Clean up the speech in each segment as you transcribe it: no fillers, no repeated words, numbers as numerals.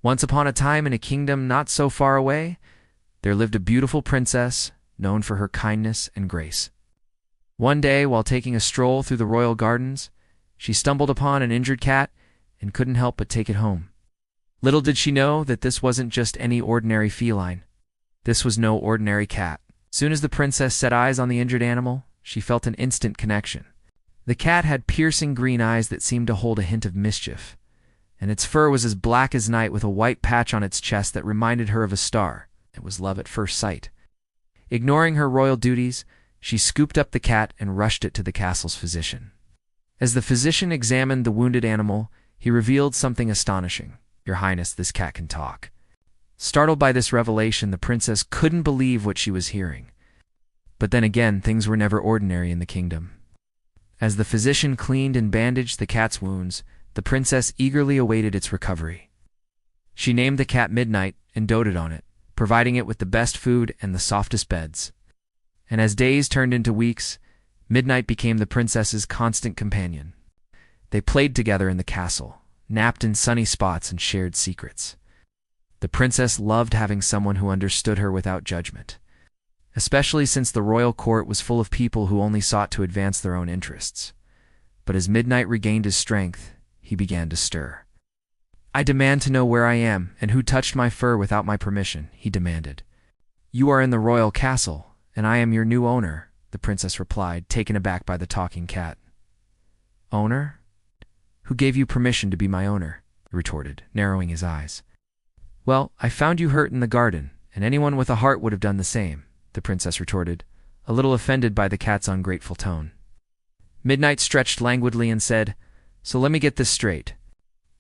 Once upon a time in a kingdom not so far away, there lived a beautiful princess known for her kindness and grace. One day, while taking a stroll through the royal gardens, she stumbled upon an injured cat and couldn't help but take it home. Little did she know that this wasn't just any ordinary feline. This was no ordinary cat. Soon as the princess set eyes on the injured animal, she felt an instant connection. The cat had piercing green eyes that seemed to hold a hint of mischief, and its fur was as black as night with a white patch on its chest that reminded her of a star. It was love at first sight. Ignoring her royal duties, she scooped up the cat and rushed it to the castle's physician. As the physician examined the wounded animal, he revealed something astonishing. "Your Highness, this cat can talk." Startled by this revelation, the princess couldn't believe what she was hearing. But then again, things were never ordinary in the kingdom. As the physician cleaned and bandaged the cat's wounds, the princess eagerly awaited its recovery. She named the cat Midnight and doted on it, providing it with the best food and the softest beds. And as days turned into weeks, Midnight became the princess's constant companion. They played together in the castle, napped in sunny spots, and shared secrets. The princess loved having someone who understood her without judgment, especially since the royal court was full of people who only sought to advance their own interests. But as Midnight regained his strength, he began to stir. "I demand to know where I am and who touched my fur without my permission," he demanded. "You are in the royal castle, and I am your new owner," the princess replied, taken aback by the talking cat. "Owner? Who gave you permission to be my owner?" he retorted, narrowing his eyes. "Well, I found you hurt in the garden, and anyone with a heart would have done the same," the princess retorted, a little offended by the cat's ungrateful tone. Midnight stretched languidly and said, "So let me get this straight.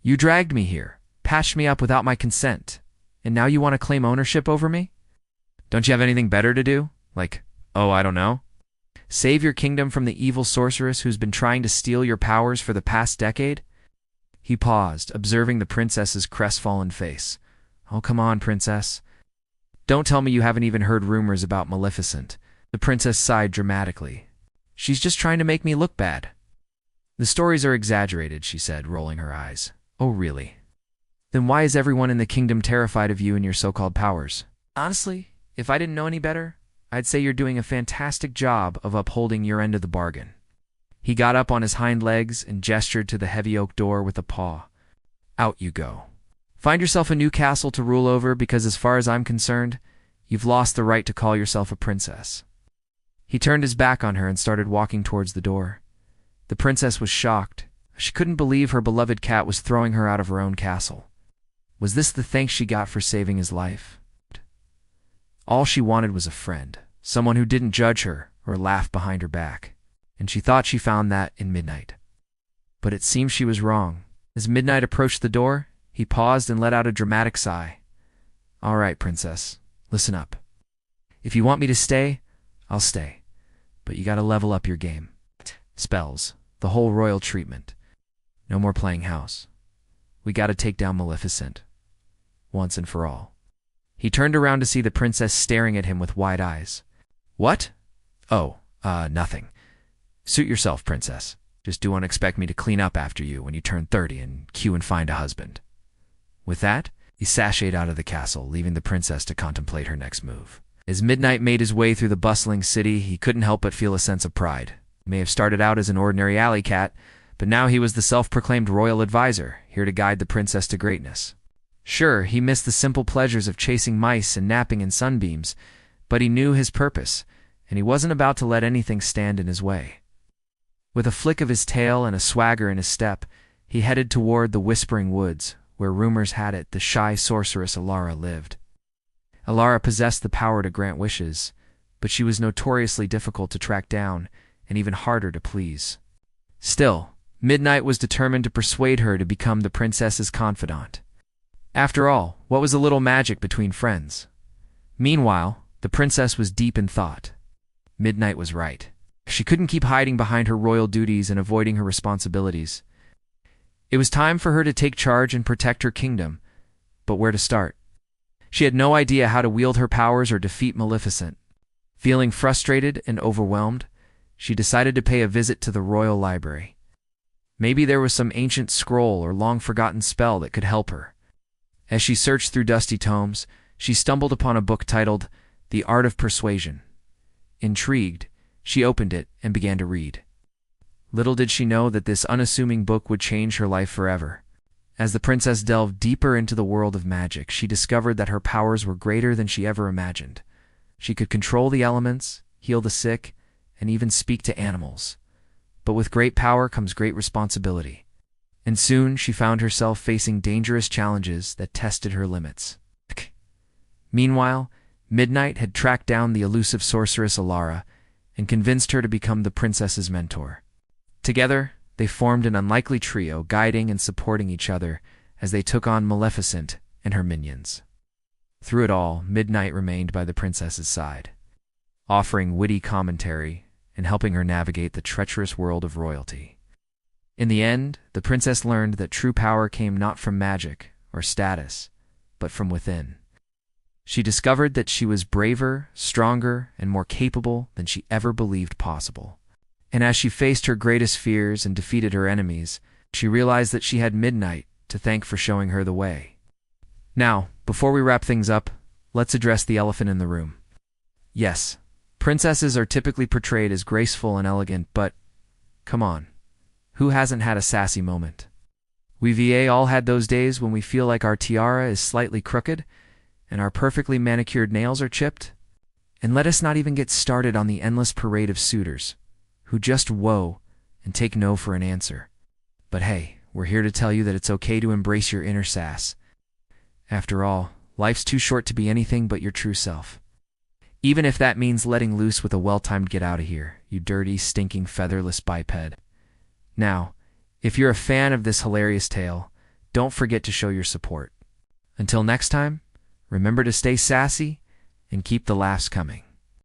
You dragged me here, patched me up without my consent, and now you want to claim ownership over me? Don't you have anything better to do? Like, I don't know, save your kingdom from the evil sorceress who's been trying to steal your powers for the past decade?" He paused, observing the princess's crestfallen face. "Oh, come on, princess. Don't tell me you haven't even heard rumors about Maleficent." The princess sighed dramatically. "She's just trying to make me look bad." "The stories are exaggerated," she said, rolling her eyes. "Oh, really? Then why is everyone in the kingdom terrified of you and your so-called powers? Honestly, if I didn't know any better, I'd say you're doing a fantastic job of upholding your end of the bargain." He got up on his hind legs and gestured to the heavy oak door with a paw. "Out you go. Find yourself a new castle to rule over, because as far as I'm concerned, you've lost the right to call yourself a princess." He turned his back on her and started walking towards the door. The princess was shocked. She couldn't believe her beloved cat was throwing her out of her own castle. Was this the thanks she got for saving his life? All she wanted was a friend, someone who didn't judge her or laugh behind her back, and she thought she found that in Midnight. But it seemed she was wrong. As Midnight approached the door, he paused and let out a dramatic sigh. "All right, princess, listen up. If you want me to stay, I'll stay. But you gotta level up your game. Spells, the whole royal treatment. No more playing house. We gotta take down Maleficent, once and for all." He turned around to see the princess staring at him with wide eyes. "What? Oh, nothing. Suit yourself, princess. Just don't expect me to clean up after you when you turn 30 and cue and find a husband." With that, he sashayed out of the castle, leaving the princess to contemplate her next move. As Midnight made his way through the bustling city, he couldn't help but feel a sense of pride. He may have started out as an ordinary alley cat, but now he was the self-proclaimed royal advisor, here to guide the princess to greatness. Sure, he missed the simple pleasures of chasing mice and napping in sunbeams, but he knew his purpose, and he wasn't about to let anything stand in his way. With a flick of his tail and a swagger in his step, he headed toward the Whispering Woods, where rumors had it the shy sorceress Alara lived. Alara possessed the power to grant wishes, but she was notoriously difficult to track down and even harder to please. Still, Midnight was determined to persuade her to become the princess's confidant. After all, what was a little magic between friends? Meanwhile, the princess was deep in thought. Midnight was right. She couldn't keep hiding behind her royal duties and avoiding her responsibilities. It was time for her to take charge and protect her kingdom, but where to start? She had no idea how to wield her powers or defeat Maleficent. Feeling frustrated and overwhelmed, she decided to pay a visit to the royal library. Maybe there was some ancient scroll or long-forgotten spell that could help her. As she searched through dusty tomes, she stumbled upon a book titled The Art of Persuasion. Intrigued, she opened it and began to read. Little did she know that this unassuming book would change her life forever. As the princess delved deeper into the world of magic, she discovered that her powers were greater than she ever imagined. She could control the elements, heal the sick, and even speak to animals. But with great power comes great responsibility. And soon she found herself facing dangerous challenges that tested her limits. Meanwhile, Midnight had tracked down the elusive sorceress Alara and convinced her to become the princess's mentor. Together, they formed an unlikely trio, guiding and supporting each other as they took on Maleficent and her minions. Through it all, Midnight remained by the princess's side, offering witty commentary and helping her navigate the treacherous world of royalty. In the end, the princess learned that true power came not from magic or status, but from within. She discovered that she was braver, stronger, and more capable than she ever believed possible. And as she faced her greatest fears and defeated her enemies, she realized that she had Midnight to thank for showing her the way. Now, before we wrap things up, let's address the elephant in the room. Yes, princesses are typically portrayed as graceful and elegant, but come on, who hasn't had a sassy moment? We've all had those days when we feel like our tiara is slightly crooked and our perfectly manicured nails are chipped. And let us not even get started on the endless parade of suitors who just whoa and take no for an answer. But hey, we're here to tell you that it's okay to embrace your inner sass. After all, life's too short to be anything but your true self. Even if that means letting loose with a well-timed "get out of here, you dirty, stinking, featherless biped." Now, if you're a fan of this hilarious tale, don't forget to show your support. Until next time, remember to stay sassy and keep the laughs coming.